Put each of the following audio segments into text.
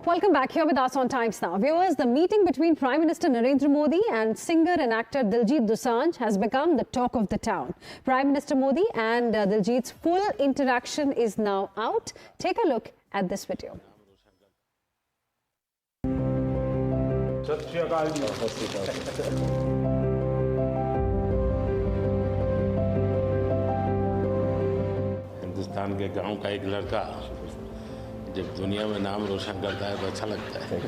Welcome back here with us on Times Now. Viewers, the meeting between Prime Minister Narendra Modi and singer and actor Diljit Dosanjh has become the talk of the town. Prime Minister Modi and Diljit's full interaction is now out. Take a look at this video. Hindustan के गांव का एक लड़का जब दुनिया में नाम रोशन करता है तो अच्छा लगता है।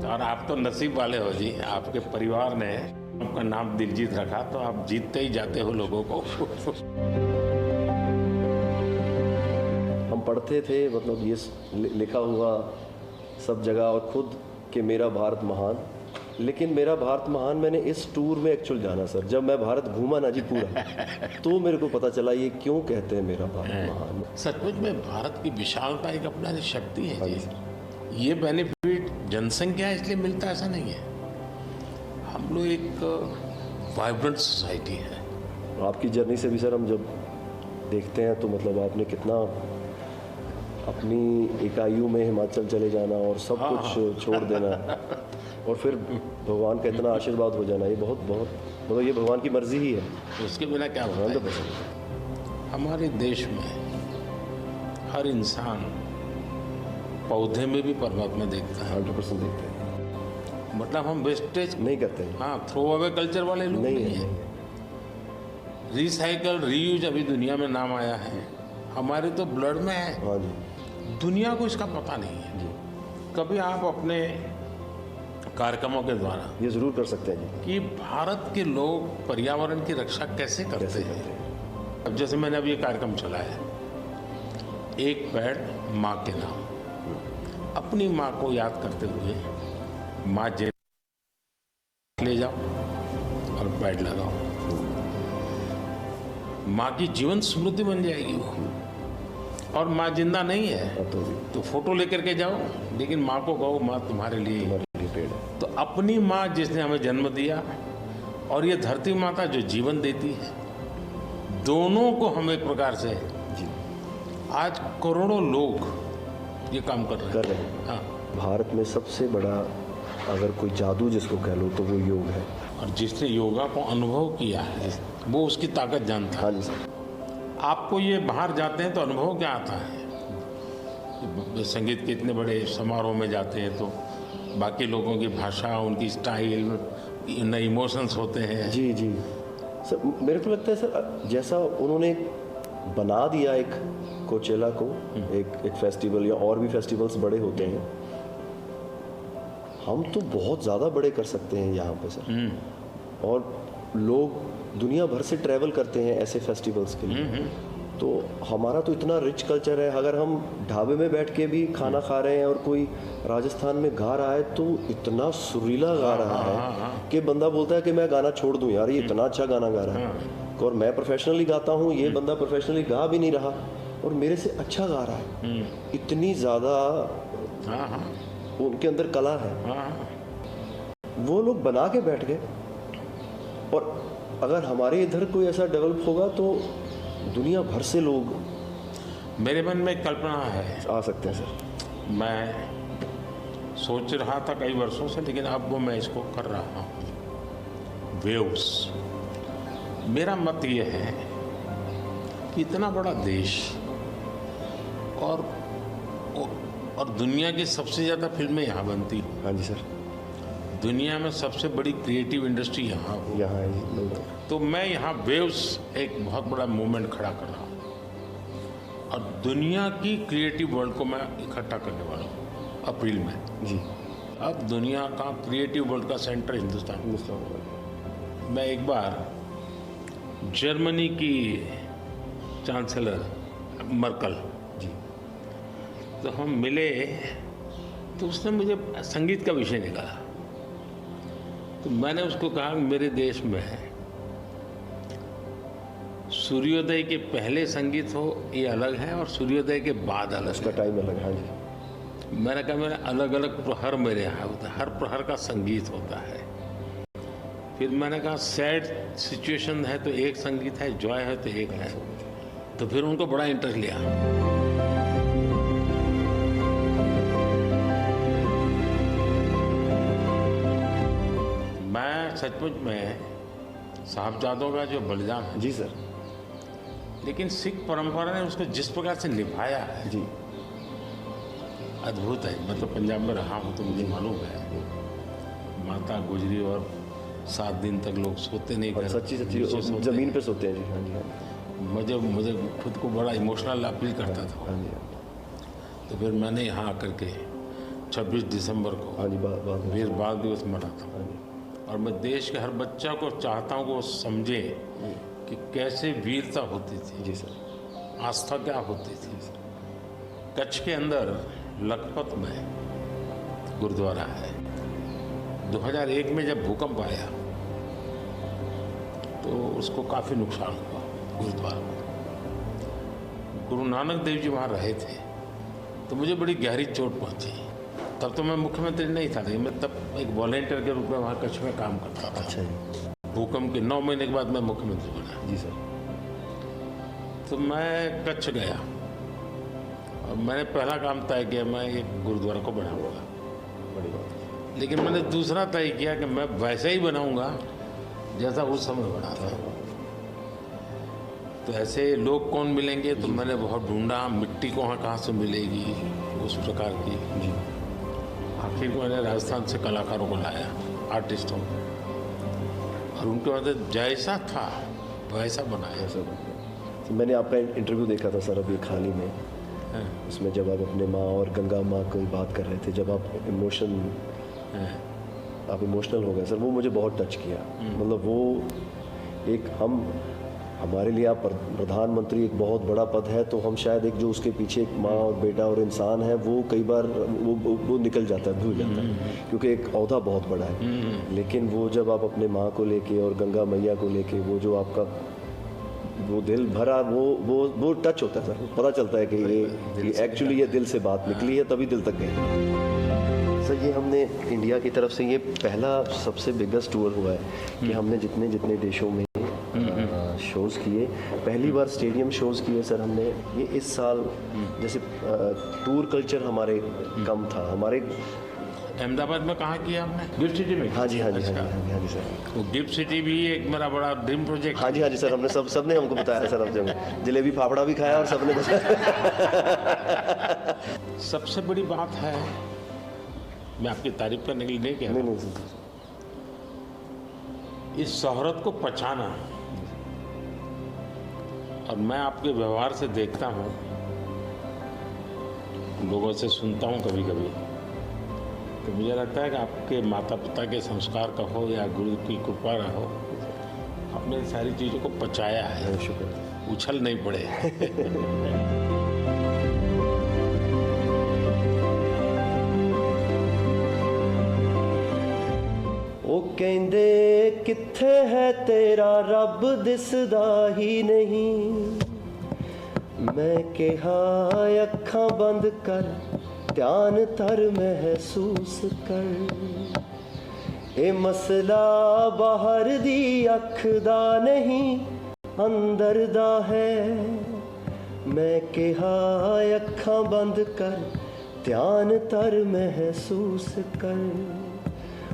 और आप तो नसीब वाले हो जी, आपके परिवार ने आपका नाम दिलजीत रखा तो आप जीतते ही जाते हो लोगों को। हम पढ़ते थे, मतलब ये लिखा हुआ सब जगह और खुद कि मेरा भारत महान, लेकिन मेरा भारत महान मैंने इस टूर में एक्चुअल जाना सर। जब मैं भारत घूमा ना जी पूरा, तो मेरे को पता चला ये क्यों कहते हैं मेरा भारत महान। सचमुच में भारत की विशालता एक अपना शक्ति है जी। ये बेनिफिट जनसंख्या इसलिए मिलता है ऐसा नहीं है। हम लोग एक वाइब्रेंट सोसाइटी है। आपकी जर्नी से भी सर हम जब देखते हैं तो मतलब आपने कितना अपनी इकाइयों में हिमाचल चले जाना और सब कुछ छोड़ देना और फिर भगवान का इतना आशीर्वाद हो जाना, ये बहुत बहुत मतलब ये भगवान की मर्जी ही है। उसके बिना क्या होता है? हमारे देश में हर इंसान पौधे में भी परमात्मा देखता है। 100% देखते हैं। मतलब हम वेस्टेज नहीं करते हैं। हाँ, थ्रो अवे कल्चर वाले लोग नहीं है। रिसाइकल रीयूज अभी दुनिया में नाम आया है, हमारे तो ब्लड में है। हाँ जी। दुनिया को इसका पता नहीं है जी। कभी आप अपने कार्यक्रमों के द्वारा ये जरूर कर सकते हैं जी कि भारत के लोग पर्यावरण की रक्षा कैसे करते हैं। अब जैसे मैंने अब ये कार्यक्रम चलाया, एक पेड़ माँ के नाम, अपनी माँ को याद करते हुए माँ ले जाओ और पेड़ लगाओ। माँ की जीवन समृद्धि बन जाएगी वो। और माँ जिंदा नहीं है तो फोटो लेकर के जाओ, लेकिन माँ को कहो माँ तुम्हारे लिए पेड़ है। तो अपनी माँ जिसने हमें जन्म दिया और ये धरती माता जो जीवन देती है, दोनों को हम एक प्रकार से जी। आज करोड़ों लोग ये काम कर रहे हैं। हाँ। भारत में सबसे बड़ा अगर कोई जादू जिसको कह लो तो वो योग है। और जिसने योगा को अनुभव किया है वो उसकी ताकत जानता है। हाँ जी सर। आपको ये बाहर जाते हैं तो अनुभव क्या आता है? संगीत के इतने बड़े समारोह में जाते हैं तो बाकी लोगों की भाषा, उनकी स्टाइल, नए इमोशंस होते हैं। जी जी सर, मेरे को लगता है सर जैसा उन्होंने बना दिया एक कोचेला को एक फेस्टिवल या और भी फेस्टिवल्स बड़े होते हैं, हम तो बहुत ज़्यादा बड़े कर सकते हैं यहाँ पे सर। और लोग दुनिया भर से ट्रैवल करते हैं ऐसे फेस्टिवल्स के लिए। तो हमारा तो इतना रिच कल्चर है, अगर हम ढाबे में बैठ के भी खाना खा रहे हैं और कोई राजस्थान में गा रहा है तो इतना सुरीला गा रहा है कि बंदा बोलता है कि मैं गाना छोड़ दूं यार, ये इतना अच्छा गाना गा रहा है। और मैं प्रोफेशनली गाता हूँ, ये बंदा प्रोफेशनली गा भी नहीं रहा और मेरे से अच्छा गा रहा है। इतनी ज़्यादा उनके अंदर कला है। वो लोग बना के बैठ गए। और अगर हमारे इधर कोई ऐसा डेवलप होगा तो दुनिया भर से लोग, मेरे मन में कल्पना है, आ सकते हैं सर। मैं सोच रहा था कई वर्षों से, लेकिन अब वो मैं इसको कर रहा हूँ। वेव्स। मेरा मत ये है कि इतना बड़ा देश और दुनिया की सबसे ज़्यादा फिल्में यहाँ बनती हैं। हाँ जी सर। दुनिया में सबसे बड़ी क्रिएटिव इंडस्ट्री यहाँ है। तो मैं यहाँ वेव्स एक बहुत बड़ा मूवमेंट खड़ा कर रहा हूँ और दुनिया की क्रिएटिव वर्ल्ड को मैं इकट्ठा करने वाला हूँ अप्रैल में जी। अब दुनिया का क्रिएटिव वर्ल्ड का सेंटर हिंदुस्तान। मैं एक बार जर्मनी की चांसलर मर्कल जी, तो हम मिले तो उसने मुझे संगीत का विषय निकाला। तो मैंने उसको कहा मेरे देश में सूर्योदय के पहले संगीत हो ये अलग है और सूर्योदय के बाद अलग, उसका टाइम अलग है। हाँ जी। मैंने कहा मेरा अलग अलग प्रहर मेरे यहाँ होता है, हर प्रहर का संगीत होता है। फिर मैंने कहा सैड सिचुएशन है तो एक संगीत है, जॉय है तो एक है। तो फिर उनको बड़ा इंटरेस्ट लिया। मैं सचमुच में साहबजादों का जो बलिदान है, जी सर। लेकिन सिख परंपरा ने उसको जिस प्रकार से निभाया है, जी अद्भुत है। मतलब पंजाब में रहा हूँ तो मुझे मालूम है, माता गुजरी और 7 दिन तक लोग सोते नहीं, और घर सच्ची नीचे सोते ज़मीन हैं। पे सोते हैं जी। हाँ जी, हाँ जी, मुझे खुद को बड़ा इमोशनल अपील करता था। हाँ जी, हाँ जी। तो फिर मैंने यहाँ आकर के 26 दिसंबर को हाँ जी, बाद में। वीर बाल दिवस मना था। हाँ जी, और मैं देश के हर बच्चा को चाहता हूँ कि वो समझे कि कैसे वीरता होती थी, जी सर। आस्था क्या होती थी। कच्छ के अंदर लखपत में गुरुद्वारा है। 2001 में जब भूकंप आया तो उसको काफ़ी नुकसान हुआ गुरुद्वारा को। गुरु नानक देव जी वहाँ रहे थे, तो मुझे बड़ी गहरी चोट पहुँची। तब तो मैं मुख्यमंत्री नहीं था, लेकिन मैं तब एक वॉलेंटियर के रूप में वहाँ कच्छ में काम करता था। अच्छा जी। भूकंप के 9 महीने के बाद मैं मुख्यमंत्री बना। जी सर। तो मैं कच्छ गया और मैंने पहला काम तय किया, मैं एक गुरुद्वारा को बनाऊंगा। बड़ी बात। लेकिन मैंने दूसरा तय किया कि मैं वैसे ही बनाऊंगा जैसा उस समय बना था। तो ऐसे लोग कौन मिलेंगे, तो मैंने बहुत ढूंढा, मिट्टी कहाँ से मिलेगी उस प्रकार की। जी। आखिर को मैंने राजस्थान से कलाकारों को लाया, आर्टिस्टों को, और उनके मदद जैसा था वैसा बनाया। ऐसा तो मैंने आपका इंटरव्यू देखा था सर अभी हाल ही में। हाँ। उसमें जब आप अपने माँ और गंगा माँ की बात कर रहे थे, जब आप इमोशनल हो गए सर, वो मुझे बहुत टच किया। मतलब वो एक हमारे लिए आप प्रधानमंत्री एक बहुत बड़ा पद है, तो हम शायद एक जो उसके पीछे एक माँ और बेटा और इंसान है, वो कई बार वो निकल जाता है, भूल जाता है, क्योंकि एक ओहदा बहुत बड़ा है। लेकिन वो जब आप अपने माँ को लेके और गंगा मैया को लेके, वो जो आपका वो दिल भरा, वो टच होता है सर। पता चलता है कि ये एक्चुअली ये दिल से बात निकली है, तभी दिल तक गई। सर ये हमने इंडिया की तरफ से ये पहला सबसे बिगेस्ट टूर हुआ है कि हमने जितने देशों में शोज़ किए, पहली बार स्टेडियम शोज़ किए सर हमने। ये इस साल जैसे टूर कल्चर हमारे कम था हमारे। अहमदाबाद में कहाँ किया हमने? गिफ्ट सिटी में। हाँ जी, हाँ जी, हाँ अच्छा। जी, हाँ जी, हाँ जी सर। वो गिफ्ट सिटी भी एक मेरा बड़ा ड्रीम प्रोजेक्ट। हाँ जी, हाँ जी सर, हमने सबने हमको बताया सर। अब जब जलेबी फाफड़ा भी खाया और सबने बताया। सबसे बड़ी बात है, मैं आपकी तारीफ करने के लिए नहीं कह रहा, नहीं सर। इस शोहरत को पहचाना। और मैं आपके व्यवहार से देखता हूँ, लोगों से सुनता हूँ कभी कभी, तो मुझे लगता है कि आपके माता पिता के संस्कार का हो या गुरु की कृपा का हो, आपने सारी चीज़ों को पचाया है, शुक्र। उछल नहीं पड़े। ਉਹ ਕਹਿੰਦੇ ਕਿੱਥੇ ਹੈ ਤੇਰਾ ਰੱਬ ਦਿਸਦਾ ਹੀ ਨਹੀਂ। ਮੈਂ ਕਿਹਾ ਅੱਖਾਂ ਬੰਦ ਕਰ, ਧਿਆਨ ਧਰ ਮਹਿਸੂਸ ਕਰ। ਇਹ ਮਸਲਾ ਬਾਹਰ ਦੀ ਅੱਖ ਦਾ ਨਹੀਂ, ਅੰਦਰ ਦਾ ਹੈ। ਮੈਂ ਕਿਹਾ ਅੱਖਾਂ ਬੰਦ ਕਰ, ਧਿਆਨ ਧਰ ਮਹਿਸੂਸ ਕਰ।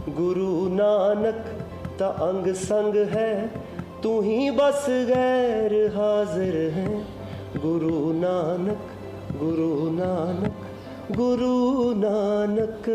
गुरु नानक ता अंग संग है, तू ही बस गैर हाजिर है। गुरु नानक, गुरु नानक, गुरु नानक।